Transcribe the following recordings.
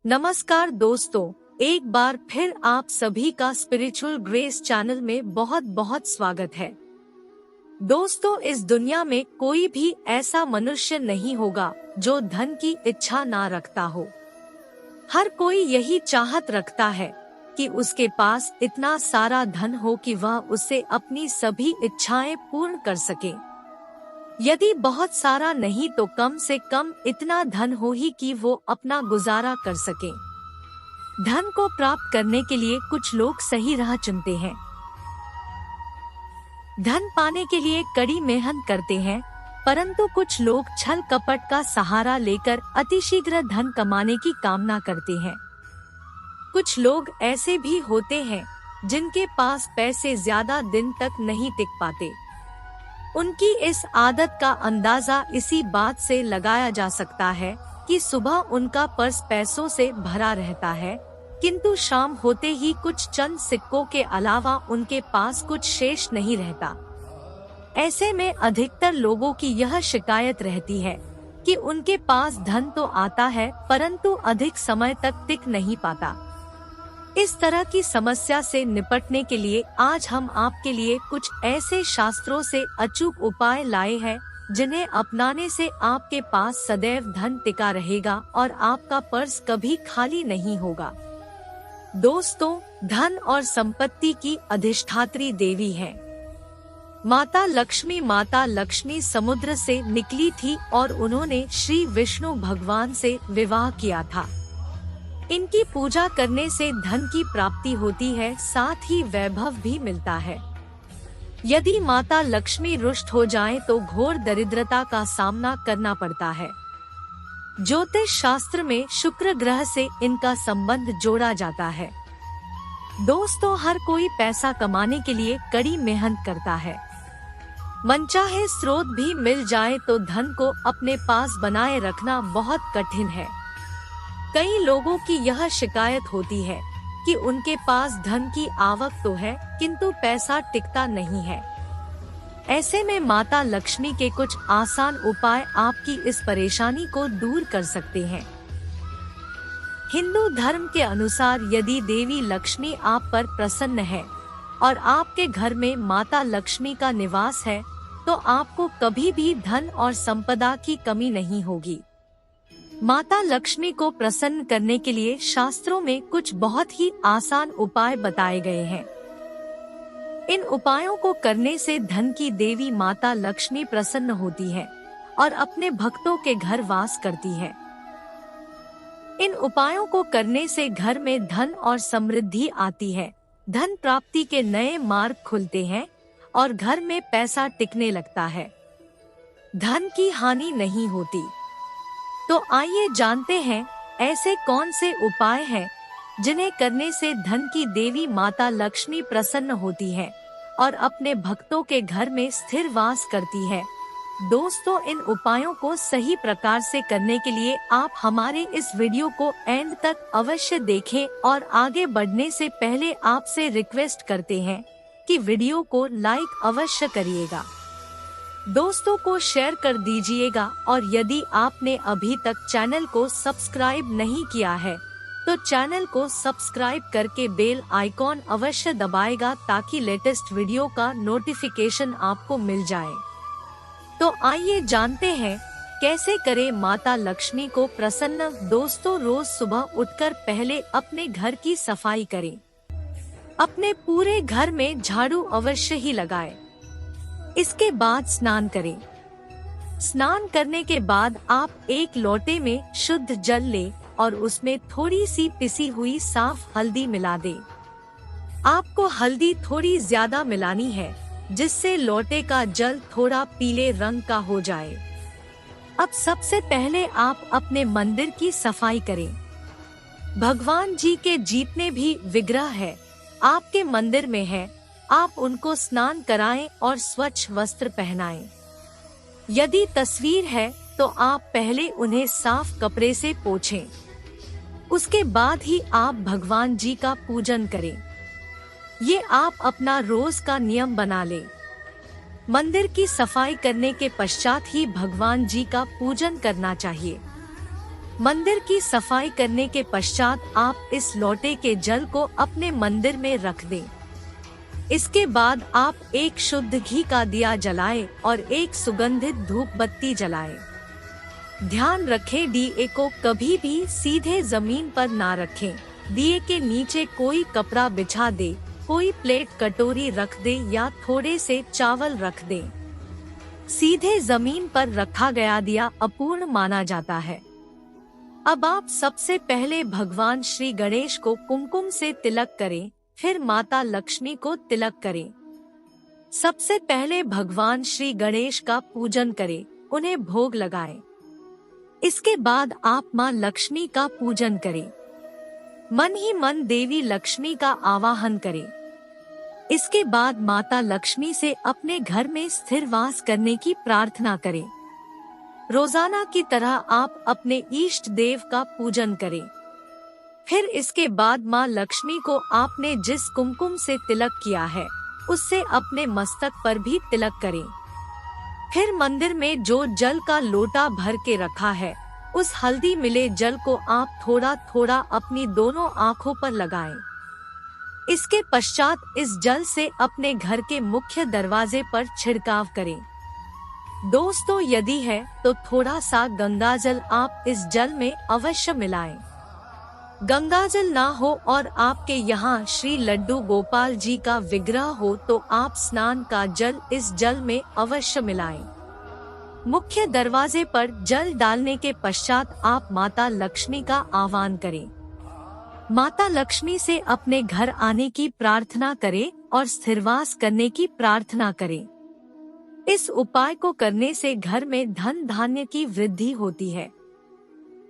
नमस्कार दोस्तों, एक बार फिर आप सभी का स्पिरिचुअल ग्रेस चैनल में बहुत बहुत स्वागत है। दोस्तों, इस दुनिया में कोई भी ऐसा मनुष्य नहीं होगा जो धन की इच्छा ना रखता हो। हर कोई यही चाहत रखता है कि उसके पास इतना सारा धन हो कि वह उससे अपनी सभी इच्छाएं पूर्ण कर सके। यदि बहुत सारा नहीं तो कम से कम इतना धन हो ही कि वो अपना गुजारा कर सके। धन को प्राप्त करने के लिए कुछ लोग सही राह चुनते हैं। धन पाने के लिए कड़ी मेहनत करते हैं, परंतु कुछ लोग छल कपट का सहारा लेकर अतिशीघ्र धन कमाने की कामना करते हैं। कुछ लोग ऐसे भी होते हैं जिनके पास पैसे ज्यादा दिन तक नहीं टिक पाते। उनकी इस आदत का अंदाजा इसी बात से लगाया जा सकता है कि सुबह उनका पर्स पैसों से भरा रहता है, किंतु शाम होते ही कुछ चंद सिक्कों के अलावा उनके पास कुछ शेष नहीं रहता। ऐसे में अधिकतर लोगों की यह शिकायत रहती है कि उनके पास धन तो आता है परंतु अधिक समय तक टिक नहीं पाता। इस तरह की समस्या से निपटने के लिए आज हम आपके लिए कुछ ऐसे शास्त्रों से अचूक उपाय लाए हैं जिन्हें अपनाने से आपके पास सदैव धन टिका रहेगा और आपका पर्स कभी खाली नहीं होगा। दोस्तों, धन और संपत्ति की अधिष्ठात्री देवी है माता लक्ष्मी। माता लक्ष्मी समुद्र से निकली थी और उन्होंने श्री विष्णु भगवान से विवाह किया था। इनकी पूजा करने से धन की प्राप्ति होती है, साथ ही वैभव भी मिलता है। यदि माता लक्ष्मी रुष्ट हो जाएं तो घोर दरिद्रता का सामना करना पड़ता है। ज्योतिष शास्त्र में शुक्र ग्रह से इनका संबंध जोड़ा जाता है। दोस्तों, हर कोई पैसा कमाने के लिए कड़ी मेहनत करता है। मनचाहे स्रोत भी मिल जाए तो धन को अपने पास बनाए रखना बहुत कठिन है। कई लोगों की यह शिकायत होती है कि उनके पास धन की आवक तो है किंतु पैसा टिकता नहीं है। ऐसे में माता लक्ष्मी के कुछ आसान उपाय आपकी इस परेशानी को दूर कर सकते हैं। हिंदू धर्म के अनुसार यदि देवी लक्ष्मी आप पर प्रसन्न है और आपके घर में माता लक्ष्मी का निवास है तो आपको कभी भी धन और संपदा की कमी नहीं होगी। माता लक्ष्मी को प्रसन्न करने के लिए शास्त्रों में कुछ बहुत ही आसान उपाय बताए गए हैं। इन उपायों को करने से धन की देवी माता लक्ष्मी प्रसन्न होती है और अपने भक्तों के घर वास करती है। इन उपायों को करने से घर में धन और समृद्धि आती है, धन प्राप्ति के नए मार्ग खुलते हैं और घर में पैसा टिकने लगता है। धन की हानि नहीं होती। तो आइए जानते हैं ऐसे कौन से उपाय हैं जिन्हें करने से धन की देवी माता लक्ष्मी प्रसन्न होती है और अपने भक्तों के घर में स्थिर वास करती है। दोस्तों, इन उपायों को सही प्रकार से करने के लिए आप हमारे इस वीडियो को एंड तक अवश्य देखें और आगे बढ़ने से पहले आपसे रिक्वेस्ट करते हैं कि वीडियो को लाइक अवश्य करिएगा, दोस्तों को शेयर कर दीजिएगा और यदि आपने अभी तक चैनल को सब्सक्राइब नहीं किया है तो चैनल को सब्सक्राइब करके बेल आइकॉन अवश्य दबाएगा ताकि लेटेस्ट वीडियो का नोटिफिकेशन आपको मिल जाए। तो आइए जानते हैं कैसे करें माता लक्ष्मी को प्रसन्न। दोस्तों, रोज सुबह उठकर पहले अपने घर की सफाई करें। अपने पूरे घर में झाड़ू अवश्य ही लगाएं। इसके बाद स्नान करें। स्नान करने के बाद आप एक लोटे में शुद्ध जल लें और उसमें थोड़ी सी पिसी हुई साफ हल्दी मिला दें। आपको हल्दी थोड़ी ज्यादा मिलानी है जिससे लोटे का जल थोड़ा पीले रंग का हो जाए। अब सबसे पहले आप अपने मंदिर की सफाई करें। भगवान जी के जितने भी विग्रह है आपके मंदिर में है, आप उनको स्नान कराएं और स्वच्छ वस्त्र पहनाएं। यदि तस्वीर है तो आप पहले उन्हें साफ कपड़े से पोंछें। उसके बाद ही आप भगवान जी का पूजन करें। ये आप अपना रोज का नियम बना लें। मंदिर की सफाई करने के पश्चात ही भगवान जी का पूजन करना चाहिए। मंदिर की सफाई करने के पश्चात आप इस लोटे के जल को अपने मंदिर में रख दें। इसके बाद आप एक शुद्ध घी का दिया जलाएं और एक सुगंधित धूप बत्ती जलाएं। ध्यान रखें, दिए को कभी भी सीधे जमीन पर ना रखें। दिए के नीचे कोई कपड़ा बिछा दे, कोई प्लेट कटोरी रख दे या थोड़े से चावल रख दे। सीधे जमीन पर रखा गया दिया अपूर्ण माना जाता है। अब आप सबसे पहले भगवान श्री गणेश को कुमकुम से तिलक करें, फिर माता लक्ष्मी को तिलक करें। सबसे पहले भगवान श्री गणेश का पूजन करें, उन्हें भोग लगाएं। इसके बाद आप मां लक्ष्मी का पूजन करें। मन ही मन देवी लक्ष्मी का आवाहन करें। इसके बाद माता लक्ष्मी से अपने घर में स्थिर वास करने की प्रार्थना करें। रोजाना की तरह आप अपने इष्ट देव का पूजन करें। फिर इसके बाद मां लक्ष्मी को आपने जिस कुमकुम से तिलक किया है उससे अपने मस्तक पर भी तिलक करें। फिर मंदिर में जो जल का लोटा भर के रखा है उस हल्दी मिले जल को आप थोड़ा थोड़ा अपनी दोनों आँखों पर लगाएं। इसके पश्चात इस जल से अपने घर के मुख्य दरवाजे पर छिड़काव करें। दोस्तों, यदि है तो थोड़ा सा गंगाजल आप इस जल में अवश्य मिलाएं। गंगाजल ना हो और आपके यहाँ श्री लड्डू गोपाल जी का विग्रह हो तो आप स्नान का जल इस जल में अवश्य मिलाएं। मुख्य दरवाजे पर जल डालने के पश्चात आप माता लक्ष्मी का आह्वान करें। माता लक्ष्मी से अपने घर आने की प्रार्थना करें और स्थिरवास करने की प्रार्थना करें। इस उपाय को करने से घर में धन धान्य की वृद्धि होती है।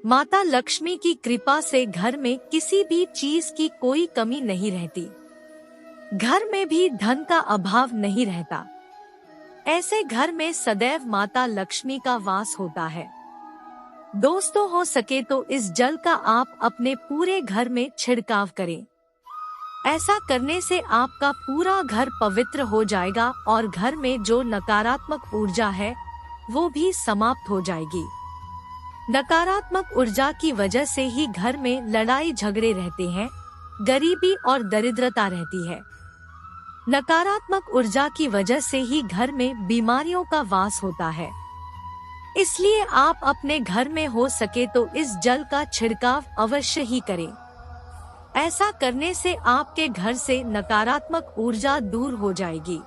माता लक्ष्मी की कृपा से घर में किसी भी चीज की कोई कमी नहीं रहती। घर में भी धन का अभाव नहीं रहता। ऐसे घर में सदैव माता लक्ष्मी का वास होता है। दोस्तों, हो सके तो इस जल का आप अपने पूरे घर में छिड़काव करें। ऐसा करने से आपका पूरा घर पवित्र हो जाएगा और घर में जो नकारात्मक ऊर्जा है वो भी समाप्त हो जाएगी। नकारात्मक ऊर्जा की वजह से ही घर में लड़ाई झगड़े रहते हैं, गरीबी और दरिद्रता रहती है। नकारात्मक ऊर्जा की वजह से ही घर में बीमारियों का वास होता है। इसलिए आप अपने घर में हो सके तो इस जल का छिड़काव अवश्य ही करें। ऐसा करने से आपके घर से नकारात्मक ऊर्जा दूर हो जाएगी।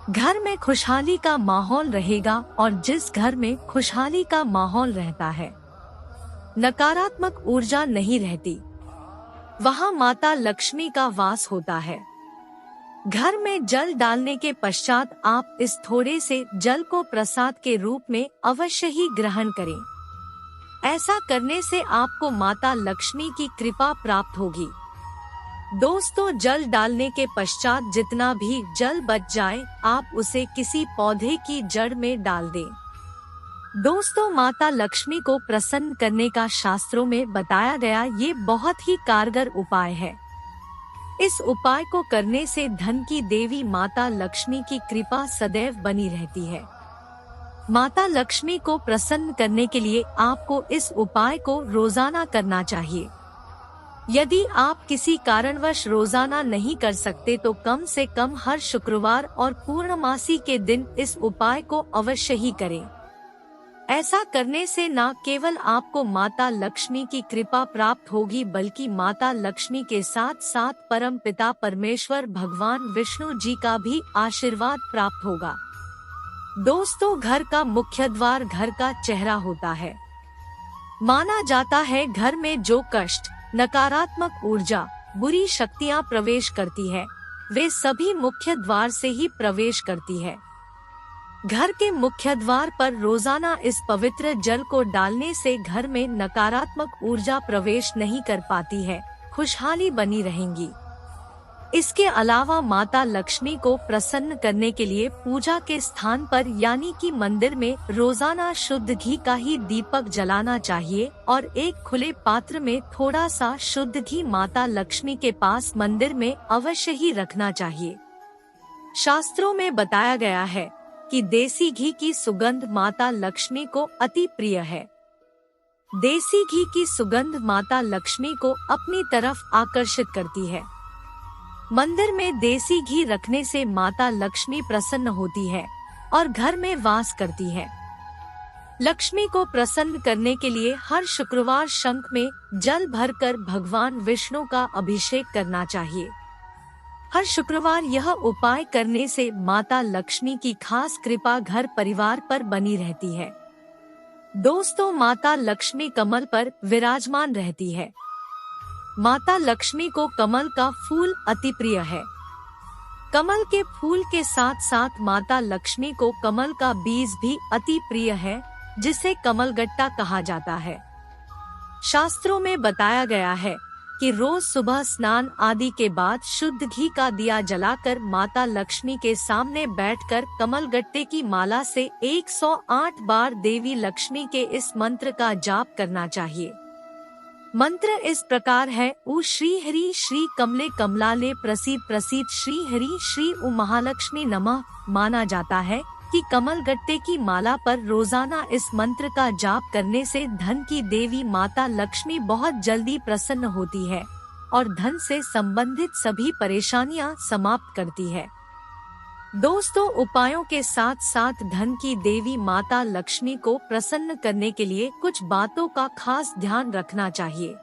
घर में खुशहाली का माहौल रहेगा और जिस घर में खुशहाली का माहौल रहता है, नकारात्मक ऊर्जा नहीं रहती, वहाँ माता लक्ष्मी का वास होता है। घर में जल डालने के पश्चात आप इस थोड़े से जल को प्रसाद के रूप में अवश्य ही ग्रहण करें। ऐसा करने से आपको माता लक्ष्मी की कृपा प्राप्त होगी। दोस्तों, जल डालने के पश्चात जितना भी जल बच जाए आप उसे किसी पौधे की जड़ में डाल दें। दोस्तों, माता लक्ष्मी को प्रसन्न करने का शास्त्रों में बताया गया ये बहुत ही कारगर उपाय है। इस उपाय को करने से धन की देवी माता लक्ष्मी की कृपा सदैव बनी रहती है। माता लक्ष्मी को प्रसन्न करने के लिए आपको इस उपाय को रोजाना करना चाहिए। यदि आप किसी कारणवश रोजाना नहीं कर सकते तो कम से कम हर शुक्रवार और पूर्णमासी के दिन इस उपाय को अवश्य ही करें। ऐसा करने से न केवल आपको माता लक्ष्मी की कृपा प्राप्त होगी बल्कि माता लक्ष्मी के साथ साथ परम पिता परमेश्वर भगवान विष्णु जी का भी आशीर्वाद प्राप्त होगा। दोस्तों, घर का मुख्य द्वार घर का चेहरा होता है। माना जाता है घर में जो कष्ट, नकारात्मक ऊर्जा, बुरी शक्तियां प्रवेश करती है वे सभी मुख्य द्वार से ही प्रवेश करती है। घर के मुख्य द्वार पर रोजाना इस पवित्र जल को डालने से घर में नकारात्मक ऊर्जा प्रवेश नहीं कर पाती है, खुशहाली बनी रहेंगी। इसके अलावा माता लक्ष्मी को प्रसन्न करने के लिए पूजा के स्थान पर यानी कि मंदिर में रोजाना शुद्ध घी का ही दीपक जलाना चाहिए और एक खुले पात्र में थोड़ा सा शुद्ध घी माता लक्ष्मी के पास मंदिर में अवश्य ही रखना चाहिए। शास्त्रों में बताया गया है कि देसी घी की सुगंध माता लक्ष्मी को अति प्रिय है। देसी घी की सुगंध माता लक्ष्मी को अपनी तरफ आकर्षित करती है। मंदिर में देसी घी रखने से माता लक्ष्मी प्रसन्न होती है और घर में वास करती है। लक्ष्मी को प्रसन्न करने के लिए हर शुक्रवार शंख में जल भरकर भगवान विष्णु का अभिषेक करना चाहिए। हर शुक्रवार यह उपाय करने से माता लक्ष्मी की खास कृपा घर परिवार पर बनी रहती है। दोस्तों, माता लक्ष्मी कमल पर विराजमान रहती है। माता लक्ष्मी को कमल का फूल अति प्रिय है। कमल के फूल के साथ साथ माता लक्ष्मी को कमल का बीज भी अति प्रिय है, जिसे कमलगट्टा कहा जाता है। शास्त्रों में बताया गया है कि रोज सुबह स्नान आदि के बाद शुद्ध घी का दिया जलाकर माता लक्ष्मी के सामने बैठकर कमलगट्टे की माला से 108 बार देवी लक्ष्मी के इस मंत्र का जाप करना चाहिए। मंत्र इस प्रकार है: उ श्री हरि श्री कमले कमलाले प्रसीद प्रसीद श्री हरि श्री उ महालक्ष्मी नमः। माना जाता है कि कमलगट्टे की माला पर रोजाना इस मंत्र का जाप करने से धन की देवी माता लक्ष्मी बहुत जल्दी प्रसन्न होती है और धन से संबंधित सभी परेशानियां समाप्त करती है। दोस्तों, उपायों के साथ साथ धन की देवी माता लक्ष्मी को प्रसन्न करने के लिए कुछ बातों का खास ध्यान रखना चाहिए।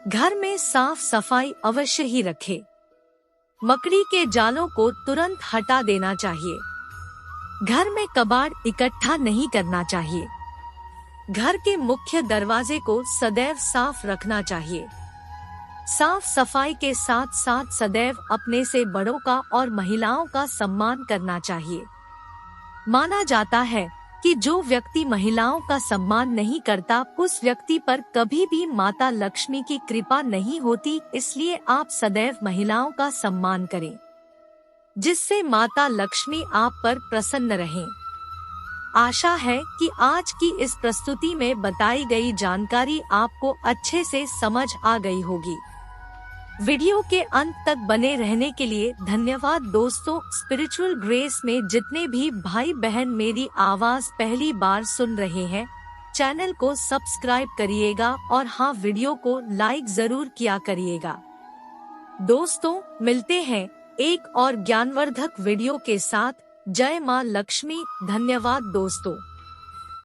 घर में साफ सफाई अवश्य ही रखें। मकड़ी के जालों को तुरंत हटा देना चाहिए। घर में कबाड़ इकट्ठा नहीं करना चाहिए। घर के मुख्य दरवाजे को सदैव साफ रखना चाहिए। साफ सफाई के साथ साथ सदैव अपने से बड़ों का और महिलाओं का सम्मान करना चाहिए। माना जाता है कि जो व्यक्ति महिलाओं का सम्मान नहीं करता, उस व्यक्ति पर कभी भी माता लक्ष्मी की कृपा नहीं होती। इसलिए आप सदैव महिलाओं का सम्मान करें, जिससे माता लक्ष्मी आप पर प्रसन्न रहें। आशा है कि आज की इस प्रस्तुति में बताई गई जानकारी आपको अच्छे से समझ आ गई होगी। वीडियो के अंत तक बने रहने के लिए धन्यवाद। दोस्तों, स्पिरिचुअल ग्रेस में जितने भी भाई बहन मेरी आवाज पहली बार सुन रहे हैं, चैनल को सब्सक्राइब करिएगा और हाँ, वीडियो को लाइक जरूर किया करिएगा। दोस्तों, मिलते हैं एक और ज्ञानवर्धक वीडियो के साथ। जय मां लक्ष्मी। धन्यवाद दोस्तों।